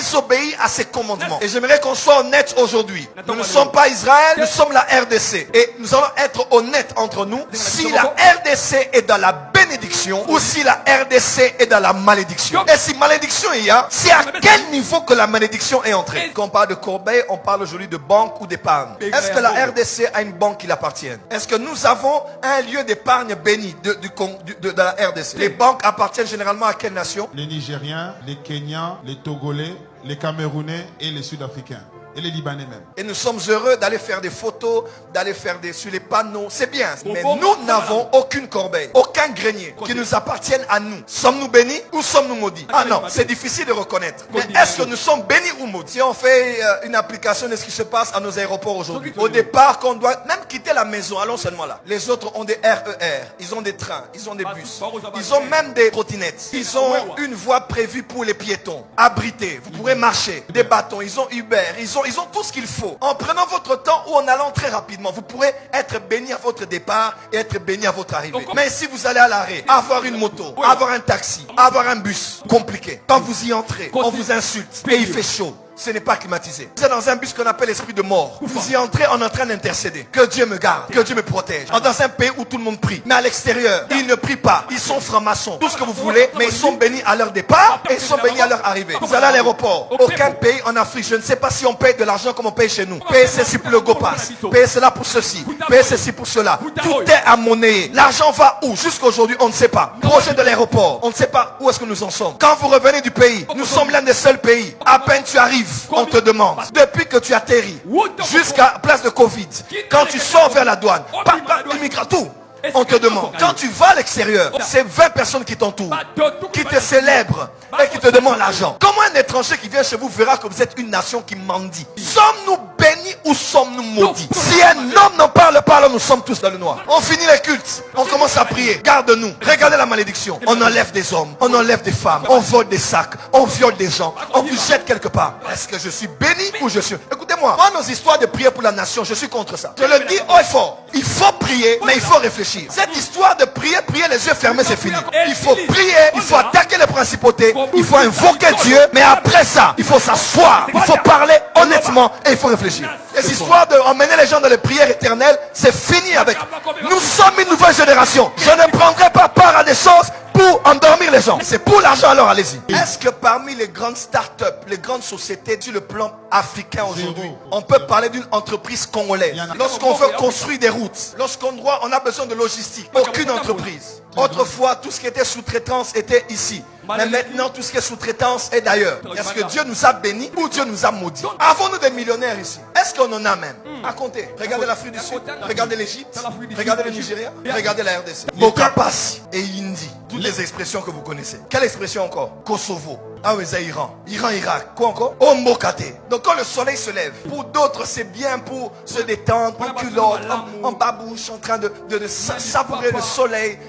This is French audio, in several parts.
désobéi à ses commandements. Et j'aimerais qu'on soit honnête aujourd'hui. Nous ne sommes pas Israël, nous sommes la RDC. Et nous allons être honnêtes entre nous. Si la RDC est dans la bénédiction ou si la RDC est dans la malédiction. Et si malédiction il y a, c'est à quel niveau que la malédiction est entrée? Quand on parle de Corbeil, on parle aujourd'hui de banque ou d'épargne. Est-ce que la RDC a une banque qui l'appartient? Est-ce que nous avons un lieu d'épargne béni de la RDC? Les banques appartiennent généralement à quelle nation? Les Nigériens, les Kenyans, les Togolais, les Camerounais et les Sud-Africains. Et les Libanais même. Et nous sommes heureux d'aller faire des photos, d'aller faire sur les panneaux. C'est bien. Mais nous n'avons aucune corbeille, aucun grenier qui nous appartienne à nous. Sommes-nous bénis ou sommes-nous maudits? Ah non, c'est difficile de reconnaître. Mais est-ce que nous sommes bénis ou maudits? Si on fait une application de ce qui se passe à nos aéroports aujourd'hui. Au départ, qu'on doit même quitter la maison, allons seulement là. Les autres ont des RER, ils ont des trains, ils ont des bus, ils ont même des trottinettes. Ils ont une voie prévue pour les piétons, abrités. Vous pourrez marcher, des bâtons, ils ont Uber, ils ont tout ce qu'il faut. En prenant votre temps ou en allant très rapidement, vous pourrez être béni à votre départ et être béni à votre arrivée. Mais si vous allez à l'arrêt, avoir une moto, avoir un taxi, avoir un bus, compliqué. Quand vous y entrez, on vous insulte et il fait chaud. Ce n'est pas climatisé. Vous êtes dans un bus qu'on appelle l'esprit de mort. Vous y entrez, on est en train d'intercéder. Que Dieu me garde, que Dieu me protège. Dans un pays où tout le monde prie. Mais à l'extérieur, ils ne prient pas. Ils sont francs-maçons. Tout ce que vous voulez, mais ils sont bénis à leur départ et ils sont bénis à leur arrivée. Vous allez à l'aéroport. Aucun pays en Afrique, je ne sais pas si on paye de l'argent comme on paye chez nous. Payer ceci pour le GoPass. Payer cela pour ceci. Payer ceci pour cela. Tout est à monnaie. L'argent va où? Jusqu'aujourd'hui, on ne sait pas. Projet de l'aéroport. On ne sait pas où est-ce que nous en sommes. Quand vous revenez du pays, nous sommes l'un des seuls pays. À peine tu arrives, on te demande, depuis que tu atterris jusqu'à place de Covid, quand tu sors vers la douane, tout, on te demande. Quand tu vas à l'extérieur, c'est 20 personnes qui t'entourent, qui te célèbrent et qui te demandent l'argent. Comment un étranger qui vient chez vous verra que vous êtes une nation qui mendie? Sommes-nous bénis ou sommes-nous maudits? Si un homme n'en parle pas, alors nous sommes tous dans le noir. On finit les cultes, on commence à prier. Garde-nous. Regardez la malédiction. On enlève des hommes, on enlève des femmes, on vole des sacs, on viole des gens, on vous jette quelque part. Est-ce que je suis béni ou je suis... Écoutez-moi, moi nos histoires de prier pour la nation, je suis contre ça. Je le dis haut et fort. Il faut prier, mais il faut réfléchir. Cette histoire de prier les yeux fermés, c'est fini. Il faut prier, il faut attaquer les principautés, il faut invoquer Dieu, mais après ça, il faut s'asseoir, il faut parler honnêtement et il faut réfléchir. Les histoires d'emmener les gens dans les prières éternelles, c'est fini avec. Nous sommes une nouvelle génération. Je ne prendrai pas part à des choses pour endormir les gens. C'est pour l'argent, alors allez-y. Est-ce que parmi les grandes start-up, les grandes sociétés sur le plan africain aujourd'hui, on peut parler d'une entreprise congolaise? Lorsqu'on veut construire des routes, on a besoin de logistique, aucune entreprise. Autrefois, tout ce qui était sous-traitance était ici. Mais maintenant, tout ce qui est sous-traitance est d'ailleurs. Est-ce que Dieu nous a bénis ou Dieu nous a maudits? Avons-nous des millionnaires ici? Est-ce qu'on en a même? À compter. Regardez l'Afrique du Sud, regardez l'Égypte, regardez le Nigeria, regardez la RDC. Bokapasi et Indi. Toutes les expressions que vous connaissez. Quelle expression encore? Kosovo. Ah oui, c'est Iran. Irak. Quoi encore? Ombokate. Donc quand le soleil se lève, pour d'autres c'est bien pour se détendre, pour culotte, en babouche, en train de savourer le soleil.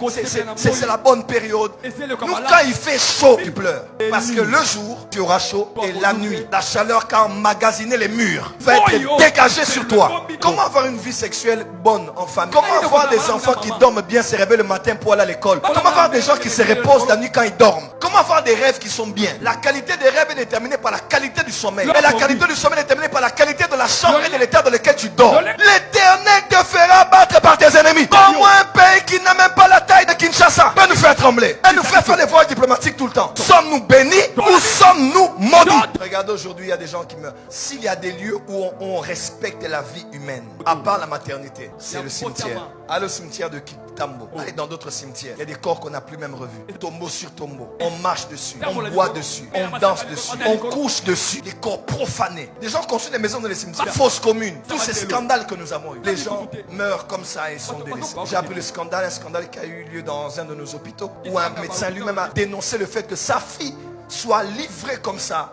C'est la bonne période. Nous quand il fait chaud, tu pleures. Parce que le jour, tu auras chaud et la nuit, la chaleur qui a emmagasiné les murs va être dégagée sur toi. Comment avoir une vie sexuelle bonne en famille? Comment avoir des enfants qui dorment bien, se réveillent le matin pour aller à l'école? Comment avoir des gens qui se reposent la nuit quand ils dorment? Comment avoir des rêves qui sont bien? La qualité des rêves est déterminée par la qualité du sommeil. Et la qualité du sommeil est déterminée par la qualité de la chambre et de l'état dans lequel tu dors. L'Éternel te fera battre par tes ennemis. Comment un pays qui n'a même pas la taille de Kinshasa peut nous faire trembler et nous faire les voyages diplomatiques tout le temps? Sommes-nous bénis ou sommes-nous maudits? Regardez, aujourd'hui, il y a des gens qui meurent. S'il y a des lieux où on respecte la vie humaine, à part la maternité, c'est le cimetière. Allez au cimetière de Kitambo. Allez dans d'autres cimetières. Il y a des corps qu'on n'a plus même revus. Tombeau sur tombeau. On marche dessus. On boit dessus. On danse dessus. On couche dessus. Des corps profanés. Des gens construisent des maisons dans les cimetières. Fausses communes. Tous ces scandales que nous avons eu. Les gens meurent comme ça et sont délaissés. J'ai appris un scandale qui a eu lieu dans un de nos hôpitaux où un médecin lui-même a dénoncé le fait que sa fille soit livrée comme ça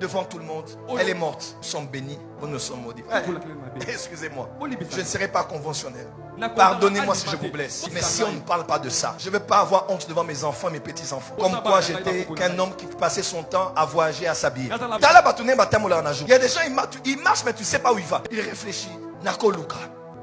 devant tout le monde. Elle est morte. Nous sommes bénis ou nous sommes maudits. Excusez-moi. Je ne serai pas conventionnel. Pardonnez-moi si je vous blesse. Mais si on ne parle pas de ça, je ne vais pas avoir honte devant mes enfants, mes petits-enfants. Comme quoi j'étais qu'un homme qui passait son temps à voyager, à s'habiller. Il y a des gens, ils marchent, mais tu ne sais pas où il va. Il réfléchit.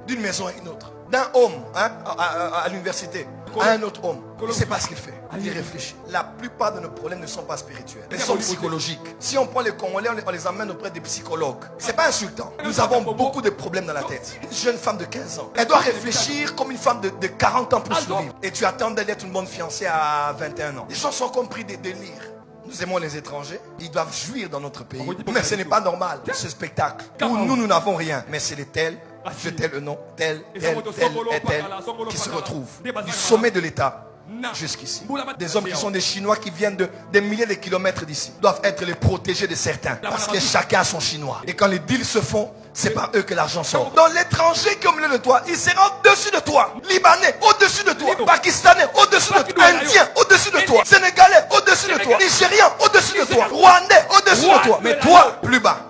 D'une maison à une autre. D'un homme à l'université. à un autre homme. Il ne sait pas ce qu'il fait. Il réfléchit. La plupart de nos problèmes ne sont pas spirituels. Ils sont psychologiques. Si on prend les Congolais, on les amène auprès des psychologues. C'est pas insultant. Nous avons beaucoup de problèmes dans la tête. Une jeune femme de 15 ans, elle doit réfléchir comme une femme de 40 ans pour survivre. Et tu attends d'elle d'être une bonne fiancée à 21 ans. Les gens sont compris des délires. Nous aimons les étrangers, ils doivent jouir dans notre pays. Mais ce n'est pas normal, ce spectacle où nous n'avons rien. Mais c'est les tels, je tel le nom, tel et tel qui se retrouvent du sommet de l'État jusqu'ici. Des hommes qui sont des Chinois qui viennent de des milliers de kilomètres d'ici doivent être les protégés de certains parce que chacun a son Chinois. Et quand les deals se font, c'est par eux que l'argent sort. Dans l'étranger qui est au milieu de toi, il sera au-dessus de toi. Libanais, au-dessus de toi. Pakistanais, au-dessus de toi. Indien, au-dessus de toi. Sénégalais, au-dessus de toi. Nigérien, au-dessus de toi. Rwandais, au-dessus de toi. Mais toi, plus bas.